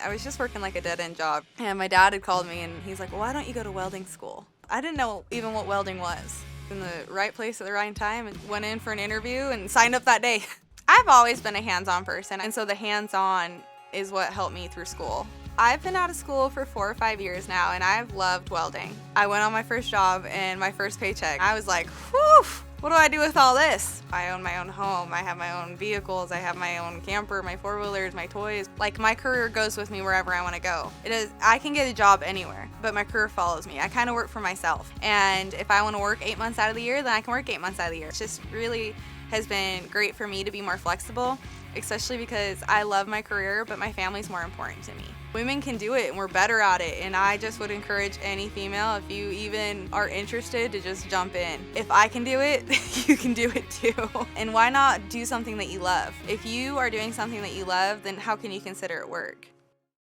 I was just working like a dead-end job, and my dad had called me and he's like, well, why don't you go to welding school? I didn't know even what welding was. In the right place at the right time, and went in for an interview and signed up that day. I've always been a hands-on person, and so the hands-on is what helped me through school. I've been out of school for 4 or 5 years now, and I've loved welding. I went on my first job and my first paycheck. I was like, whew, what do I do with all this? I own my own home, I have my own vehicles, I have my own camper, my four-wheelers, my toys. Like, my career goes with me wherever I want to go. I can get a job anywhere, but my career follows me. I kind of work for myself. And if I want to work 8 months out of the year, then I can work 8 months out of the year. It just really has been great for me to be more flexible, especially because I love my career, but my family's more important to me. Women can do it and we're better at it, and I just would encourage any female, if you even are interested, to just jump in. If I can do it, you can do it too. And why not do something that you love? If you are doing something that you love, then how can you consider it work?